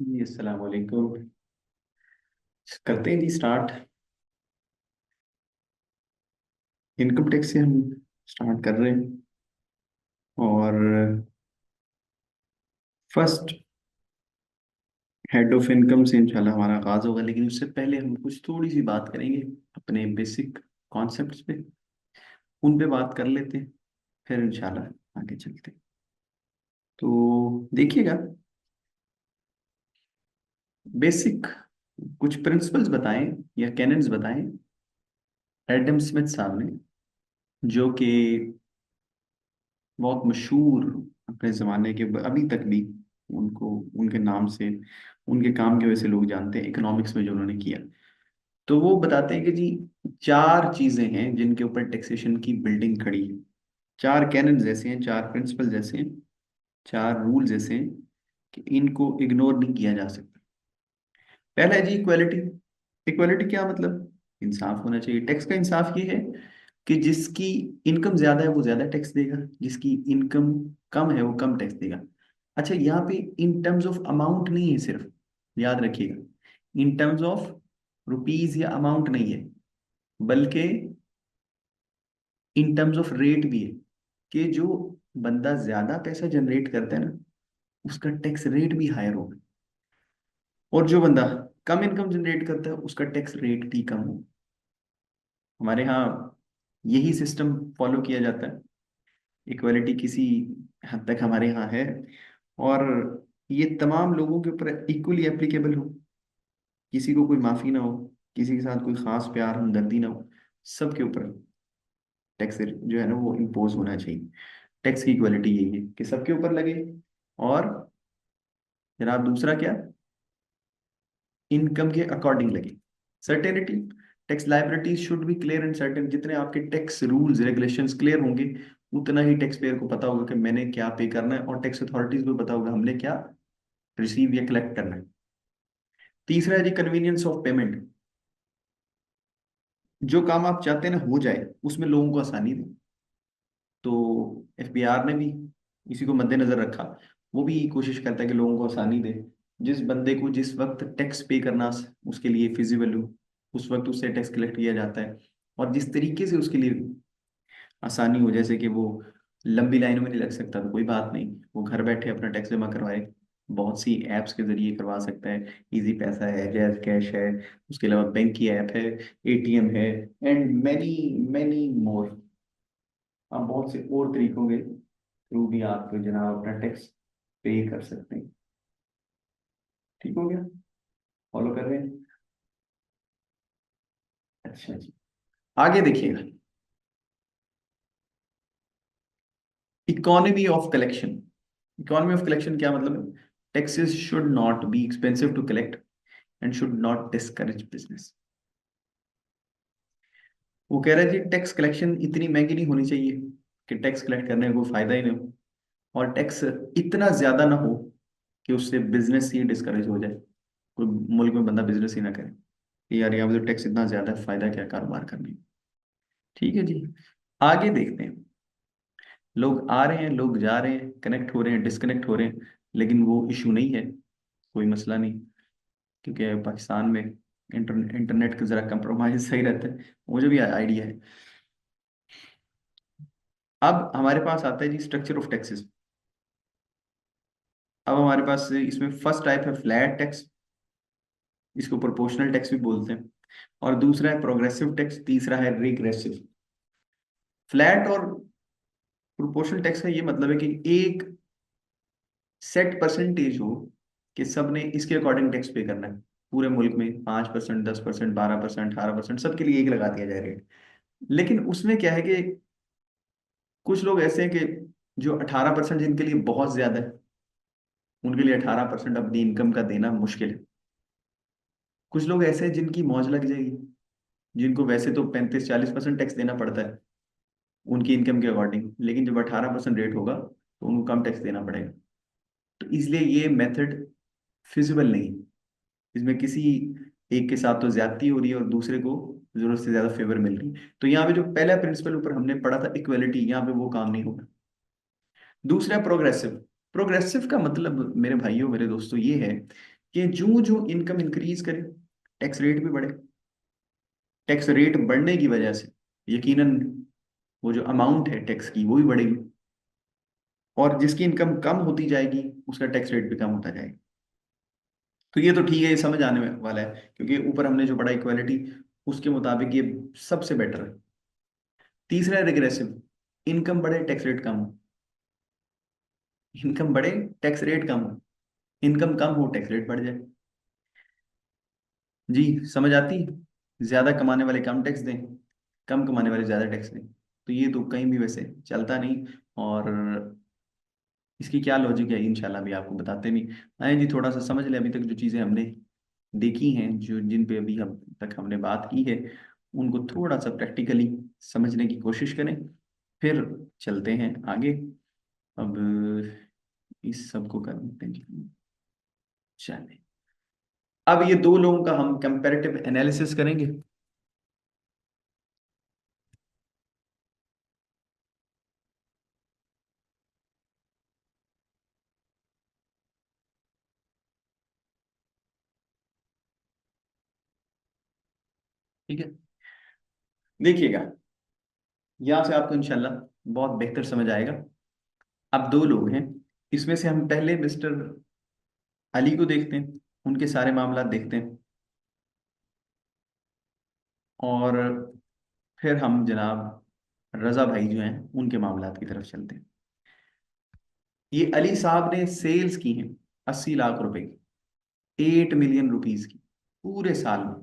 जी अस्सलाम वालेकुम। करते हैं जी स्टार्ट। इनकम टैक्स से हम स्टार्ट कर रहे हैं। और फर्स्ट हेड ऑफ इनकम से इंशाल्लाह हमारा आगाज होगा, लेकिन उससे पहले हम कुछ थोड़ी सी बात करेंगे अपने बेसिक कॉन्सेप्ट्स पे। उन पे बात कर लेते हैं, फिर इंशाल्लाह आगे चलते हैं। तो देखिएगा, बेसिक कुछ प्रिंसिपल्स बताएं या कैनन्स बताएं एडम स्मिथ साहब ने, जो कि बहुत मशहूर अपने ज़माने के, अभी तक भी उनको उनके नाम से, उनके काम की वजह से लोग जानते हैं इकोनॉमिक्स में जो उन्होंने किया। तो वो बताते हैं कि जी चार चीज़ें हैं जिनके ऊपर टैक्सेशन की बिल्डिंग खड़ी है। चार कैनन ऐसे हैं, चार प्रिंसिपल जैसे हैं, चार रूल्स ऐसे हैं कि इनको इग्नोर नहीं किया जा सकता। पहला है जी इक्वालिटी। इक्वालिटी क्या मतलब? इंसाफ होना चाहिए। टैक्स का इंसाफ ये है कि जिसकी इनकम ज्यादा है वो ज्यादा टैक्स देगा, जिसकी इनकम कम है वो कम टैक्स देगा। अच्छा, यहाँ पे इन टर्म्स ऑफ अमाउंट नहीं है सिर्फ, याद रखिएगा, इन टर्म्स ऑफ रुपीज या अमाउंट नहीं है, बल्कि इन टर्म्स ऑफ रेट भी है। कि जो बंदा ज्यादा पैसा जनरेट करता है ना, उसका टैक्स रेट भी हायर होगा, और जो बंदा कम इनकम जनरेट करता है उसका टैक्स रेट भी कम होगा। हमारे यहाँ यही सिस्टम फॉलो किया जाता है। इक्वालिटी किसी हद तक हमारे यहाँ है, और ये तमाम लोगों के ऊपर इक्वली एप्लीकेबल हो। किसी को कोई माफी ना हो, किसी के साथ कोई खास प्यार हमदर्दी ना हो, सबके ऊपर टैक्स जो है ना वो इम्पोज होना चाहिए। टैक्स की इक्वालिटी यही है कि सबके ऊपर लगे। और जनाब दूसरा क्या? इनकम के अकॉर्डिंग लगे। Certainty. Tax liabilities should be clear and certain. जितने आपके टैक्स रूल्स रेगुलेशंस क्लियर होंगे, उतना ही टैक्स पेयर को पता होगा कि मैंने क्या पे करना है, और टैक्स अथॉरिटीज को पता होगा हमने क्या रिसीव या कलेक्ट करना है। तीसरा है जी कन्वीनियंस ऑफ पेमेंट। जो काम आप चाहते हैं ना हो जाए, उसमें लोगों को आसानी दे। तो एफबीआर ने भी इसी को मद्देनजर रखा। वो भी कोशिश करता है कि लोगों को आसानी दे। जिस बंदे को जिस वक्त टैक्स पे करना उसके लिए फिजिबल हो, उस वक्त उससे टैक्स कलेक्ट किया जाता है। और जिस तरीके से उसके लिए आसानी हो, जैसे कि वो लंबी लाइनों में नहीं लग सकता, तो कोई बात नहीं, वो घर बैठे अपना टैक्स जमा करवाए। बहुत सी एप्स के जरिए करवा सकता है। इजी पैसा है, जैज कैश है, उसके अलावा बैंक की ऐप है, एटीएम है, एंड मैनी मैनी मोर। आप बहुत से और तरीकों के थ्रू भी आप जनाब अपना टैक्स पे कर सकते हैं। ठीक हो गया? फॉलो कर रहे हैं? अच्छा जी, आगे देखिएगा। Economy of collection. Economy of collection क्या मतलब है? Taxes should not be expensive to collect and should not discourage business. वो कह रहा है जी टैक्स कलेक्शन इतनी महंगी नहीं होनी चाहिए कि टैक्स कलेक्ट करने का कोई फायदा ही नहीं हो, और टैक्स इतना ज्यादा ना हो कि उससे बिजनेस ही डिस्करेज हो जाए। कोई मुल्क में बंदा बिजनेस ही ना करे कि यार यहाँ पे तो टैक्स इतना ज्यादा है, फायदा क्या कारोबार करने में। ठीक है जी, आगे देखते हैं। लोग आ रहे हैं, लोग जा रहे हैं, कनेक्ट हो रहे हैं, डिस्कनेक्ट हो रहे हैं, लेकिन वो इशू नहीं है, कोई मसला नहीं। क्योंकि पाकिस्तान में इंटरनेट का जरा कंप्रोमाइज सही रहता है, मुझे भी आइडिया है। अब हमारे पास आता है जी स्ट्रक्चर ऑफ टैक्सेस। अब हमारे पास इसमें फर्स्ट टाइप है फ्लैट टैक्स, इसको प्रोपोर्शनल टैक्स भी बोलते हैं। और दूसरा है प्रोग्रेसिव टैक्स, तीसरा है रिग्रेसिव। फ्लैट और प्रोपोर्शनल टैक्स का ये मतलब है कि एक सेट परसेंटेज हो कि सबने इसके अकॉर्डिंग टैक्स पे करना है। पूरे मुल्क में 5%, 10%, 12%, 18%, सबके लिए एक लगा दिया जाए रेट। लेकिन उसमें क्या है कि कुछ लोग ऐसे हैं कि जो 18% जिनके लिए बहुत ज्यादा है, उनके लिए 18% अपनी इनकम का देना मुश्किल है। कुछ लोग ऐसे हैं जिनकी मौज लग जाएगी, जिनको वैसे तो 35-40% टैक्स देना पड़ता है उनकी इनकम के अकॉर्डिंग, लेकिन जब 18% रेट होगा तो उनको कम टैक्स देना पड़ेगा। तो इसलिए ये मेथड फिजिबल नहीं। इसमें किसी एक के साथ तो ज्यादती हो रही है और दूसरे को जरूरत से ज्यादा फेवर मिल रही है। तो यहाँ पे जो पहला प्रिंसिपल ऊपर हमने पढ़ा था इक्वलिटी, यहाँ पे वो काम नहीं होगा। दूसरा प्रोग्रेसिव। प्रोग्रेसिव का मतलब मेरे भाइयों मेरे दोस्तों ये है कि जो जो इनकम इंक्रीज करे टैक्स रेट भी बढ़े। टैक्स रेट बढ़ने की वजह से यकीनन वो जो अमाउंट है टैक्स की वो भी बढ़ेगी, और जिसकी इनकम कम होती जाएगी उसका टैक्स रेट भी कम होता जाएगा। तो ये तो ठीक है, ये समझ आने वाला है, क्योंकि ऊपर हमने जो पढ़ा इक्वालिटी, उसके मुताबिक ये सबसे बेटर है। तीसरा है रिग्रेसिव, इनकम बढ़े टैक्स रेट कम हो, इनकम बढ़े टैक्स रेट कम हो, इनकम कम हो टैक्स रेट बढ़ जाए। जी समझ आती है? ज्यादा कमाने वाले कम टैक्स दें, कम कमाने वाले ज्यादा टैक्स दें, तो ये तो कहीं भी वैसे चलता नहीं। और इसकी क्या लॉजिक है इंशाल्लाह भी आपको बताते नहीं आए जी। थोड़ा सा समझ ले, अभी तक जो चीजें हमने देखी हैं, जो जिन पे अभी हम तक हमने बात की है, उनको थोड़ा सा प्रैक्टिकली समझने की कोशिश करें, फिर चलते हैं आगे। अब इस सब को करते हैं, चलें। अब ये दो लोगों का हम कंपैरेटिव एनालिसिस करेंगे। ठीक है, देखिएगा, यहाँ से आपको इंशाल्लाह बहुत बेहतर समझ आएगा। अब दो लोग हैं, इसमें से हम पहले मिस्टर अली को देखते हैं, उनके सारे मामला देखते हैं, और फिर हम जनाब रजा भाई जो हैं उनके मामलात की तरफ चलते हैं। ये अली साहब ने सेल्स की हैं 80 लाख रुपए की, 8 मिलियन रुपीज की पूरे साल में।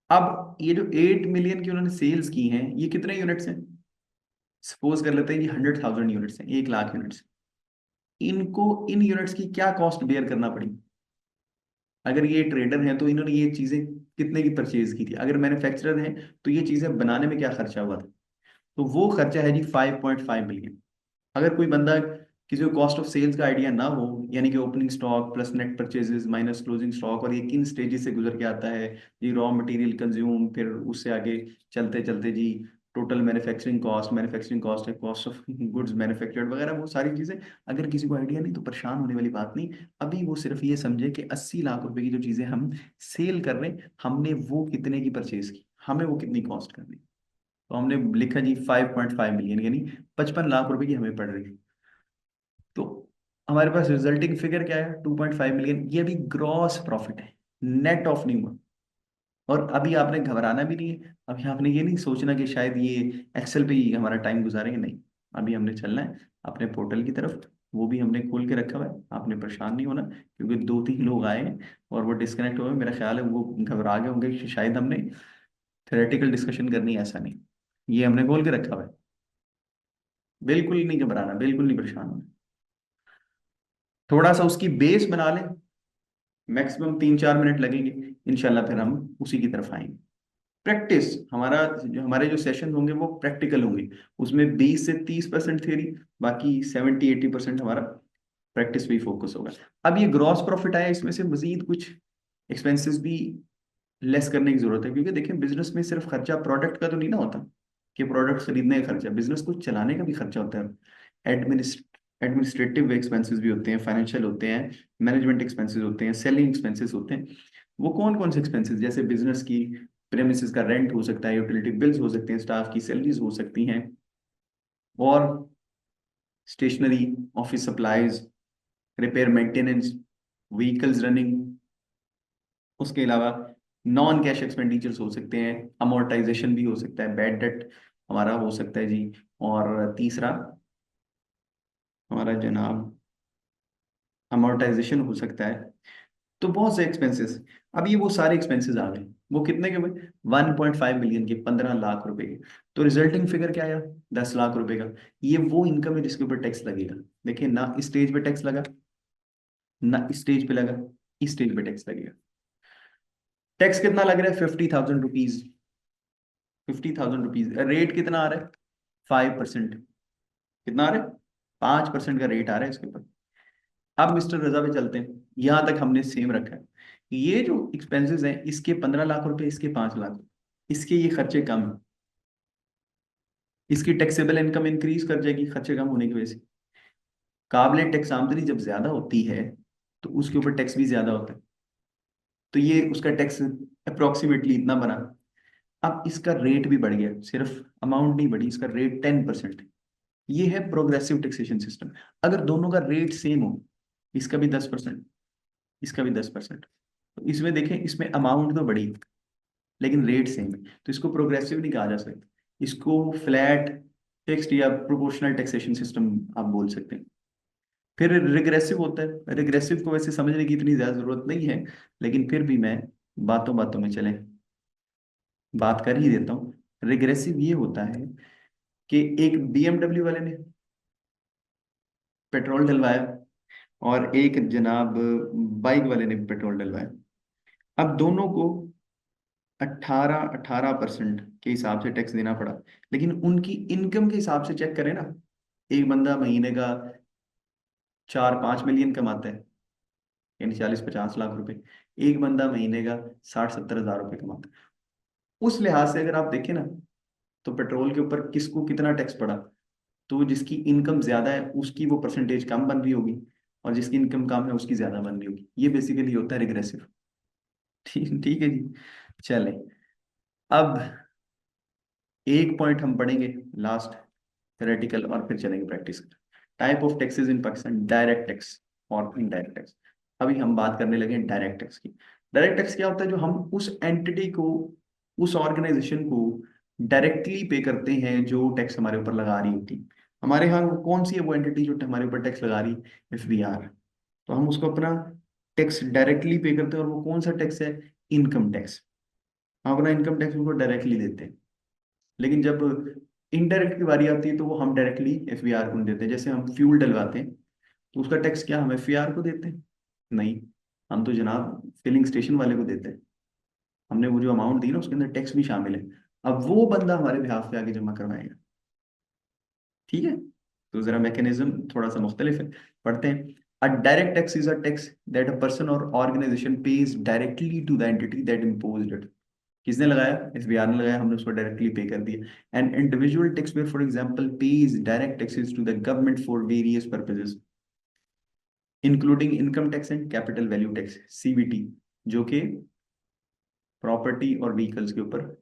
अब ये जो 8 मिलियन की उन्होंने सेल्स की हैं, ये कितने यूनिट्स हैं? सपोज कर लेते हैं ये 100,000 यूनिट्स हैं, 1 लाख यूनिट्स। इनको इन यूनिट्स की क्या कॉस्ट बेयर करना पड़ी? अगर ये ट्रेडर हैं तो इन्होंने ये चीजें कितने की परचेज की थी? अगर मैन्युफैक्चरर हैं तो ये चीजें बनाने में क्या खर्चा हुआ था? तो वो खर्चा है जी 5.5 मिलियन। अगर कोई बंदा, किसी को कॉस्ट ऑफ सेल्स का आइडिया ना हो, यानी कि opening stock plus net purchases minus closing stock, और ये किन स्टेजेस से गुजर के आता है जी, रॉ मटेरियल कंज्यूम, फिर उससे आगे चलते चलते जी टोटल मैन्युफैक्चरिंग कॉस्ट है, कॉस्ट ऑफ गुड्स मैन्युफैक्चर्ड वगैरह, वो सारी चीजें अगर किसी को आइडिया नहीं तो परेशान होने वाली बात नहीं। अभी वो सिर्फ ये समझे कि 80 लाख रुपए की जो चीजें हम सेल कर रहे हैं, हमने वो कितने की परचेज की, हमें वो कितनी कॉस्ट करनी। तो हमने लिखा जी 5.5 मिलियन, यानी 55 लाख रुपए की हमें पड़ रही है। तो हमारे पास रिजल्टिंग फिगर क्या है? 2.5 मिलियन। ये अभी ग्रॉस प्रॉफिट है, नेट ऑफ नहीं हुआ। और अभी आपने घबराना भी नहीं है, अभी आपने ये नहीं सोचना कि शायद ये एक्सेल पे ही हमारा टाइम गुजारेंगे, नहीं। अभी हमने चलना है अपने पोर्टल की तरफ, वो भी हमने खोल के रखा हुआ है, आपने परेशान नहीं होना, क्योंकि दो तीन लोग आए हैं और वो डिस्कनेक्ट हुए, मेरा ख्याल है वो घबरा गए होंगे कि शायद हमने थ्योरेटिकल डिस्कशन करनी है, ऐसा नहीं। ये हमने खोल के रखा हुआ है, बिल्कुल नहीं घबराना, बिल्कुल नहीं परेशान होना। थोड़ा सा उसकी बेस बना लें, मैक्सिमम 3-4 मिनट लगेंगे, इंशाल्लाह फिर हम उसी की तरफ आएंगे। प्रैक्टिस, हमारे जो सेशन होंगे वो प्रैक्टिकल होंगे, उसमें 20 से 30% थ्योरी, बाकी 70-80% हमारा प्रैक्टिस पे ही फोकस होगा। अब ये ग्रॉस प्रॉफिट आया, इसमें से मजीद कुछ एक्सपेंसेस भी लेस करने की जरूरत है, क्योंकि देखिए बिजनेस में सिर्फ खर्चा प्रोडक्ट का तो नहीं ना होता, कि प्रोडक्ट खरीदने का खर्चा, बिजनेस को चलाने का भी खर्चा होता है। एडमिनिस्ट्रेटिव एक्सपेंसेस भी होते हैं, फाइनेंशियल होते हैं, मैनेजमेंट एक्सपेंसेस होते हैं, सेलिंग एक्सपेंसेस होते हैं। वो कौन कौन से एक्सपेंसेस? जैसे बिजनेस की प्रेमिसेस का रेंट हो सकता है, यूटिलिटी बिल्स हो सकते हैं, स्टाफ की सैलरीज हो सकती हैं, और stationery, office supplies, repair maintenance, vehicles running. उसके अलावा नॉन कैश एक्सपेंडिचर्स हो सकते हैं, अमोर्टाइजेशन भी हो सकता है, बैड डेट हमारा हो सकता है जी, और तीसरा हमारा जनाब अमोर्टाइजेशन हो सकता है। तो बहुत से एक्सपेंसेस। अब ये वो सारे एक्सपेंसेस आ गए, वो कितने के हुए? 1.5 मिलियन के, 15 लाख रुपए के। तो रिजल्टिंग फिगर क्या आया? 10 लाख रुपए का। ये वो इनकम है जिसके ऊपर टैक्स लगेगा। देखिए ना इस स्टेज पे टैक्स लगा, ना इस स्टेज पे लगा, इस स्टेज पे टैक्स लगेगा। टैक्स कितना लग रहा है? 50,000 रुपीज। 50,000 रुपीज, रेट कितना आ रहा है? 5%। कितना आ रहा है? 5% का रेट आ रहा है इसके ऊपर। अब मिस्टर रजा पे चलते हैं, यहां तक हमने सेम रखा है। ये जो एक्सपेंसेस हैं, इसके 15 लाख रुपए, इसके 5 लाख, इसके ये खर्चे कम हैं। इसकी टैक्सेबल इनकम इंक्रीज कर जाएगी खर्चे कम होने की वजह से। काबिल टैक्स आमदनी जब ज्यादा होती है, तो उसके ऊपर टैक्स भी ज्यादा होता है। तो ये उसका टैक्स अप्रोक्सीमेटली इतना बना। अब इसका रेट भी बढ़ गया, सिर्फ अमाउंट नहीं बढ़ी, इसका रेट 10%। ये है प्रोग्रेसिव टैक्सेशन सिस्टम। अगर दोनों का रेट सेम हो, इसका भी 10%, इसका भी 10%, तो इसमें देखें, इसमें अमाउंट तो बढ़ी लेकिन रेट सेम है, तो इसको प्रोग्रेसिव नहीं कहा जा सकता। इसको फ्लैट, फिक्स्ड या प्रोपोर्शनल टैक्सेशन सिस्टम आप बोल सकते हैं। फिर रिग्रेसिव होता है। रिग्रेसिव को वैसे समझने की इतनी ज्यादा जरूरत नहीं है, लेकिन फिर भी मैं बातों बातों में चले बात कर ही देता हूँ। रिग्रेसिव ये होता है कि एक बीएमडब्ल्यू वाले ने पेट्रोल डलवाया और एक जनाब बाइक वाले ने पेट्रोल डलवाया। अब दोनों को 18% के हिसाब से टैक्स देना पड़ा, लेकिन उनकी इनकम के हिसाब से चेक करें ना, एक बंदा महीने का 4-5 मिलियन कमाता है, यानी 40-50 लाख रुपए। एक बंदा महीने का 60-70 हजार रुपए कमाता है। उस लिहाज से अगर आप देखें ना, तो पेट्रोल के ऊपर किसको कितना टैक्स पड़ा, तो जिसकी इनकम ज्यादा है उसकी वो परसेंटेज कम बन रही होगी, और जिसकी इनकम कम है उसकी ज्यादा बन रही होगी। ये बेसिकली होता है रिग्रेसिव। ठीक ठीक है जी। चले, अब एक पॉइंट हम पढ़ेंगे लास्ट, थ्योरेटिकल, और फिर चलेंगे practice. Type of taxes in Pakistan, direct tax और इनडायरेक्ट टैक्स। अभी हम बात करने लगे डायरेक्ट टैक्स की। डायरेक्ट टैक्स क्या होता है? जो हम उस एंटिटी को, उस ऑर्गेनाइजेशन को डायरेक्टली पे करते हैं जो टैक्स हमारे ऊपर लगा रही होती है। हमारे यहाँ वो कौन सी है वो एंटिटी जो हमारे ऊपर टैक्स लगा रही? एफबीआर। तो हम उसको अपना टैक्स डायरेक्टली पे करते हैं, और वो कौन सा टैक्स है? Income tax. हम अपना इनकम टैक्स उनको डायरेक्टली देते हैं। लेकिन जब इनडायरेक्ट की बारी आती है तो वो हम डायरेक्टली एफबीआर को नहीं देते। जैसे हम फ्यूल डलवाते हैं, तो उसका टैक्स क्या हम एफबीआर को देते हैं? नहीं, हम तो जनाब फिलिंग स्टेशन वाले को देते हैं। हमने वो जो अमाउंट दी ना उसके अंदर टैक्स भी शामिल है। अब वो बंदा हमारे बिहाफ पे आके जमा करवाएगा। ठीक है, तो जरा मैकेनिज्म थोड़ा सा मुख्तलिफ है, पढ़ते हैं। A direct tax is a tax that a person और organization pays directly to the entity that imposed it. किसने लगाया? एसबीआर ने लगाया, हमने उसको डायरेक्टली पे कर दिया। And individual tax payer for example pays direct taxes to the government for various purposes including income tax and capital value tax, CVT, जो कि प्रॉपर्टी और व्हीकल्स के ऊपर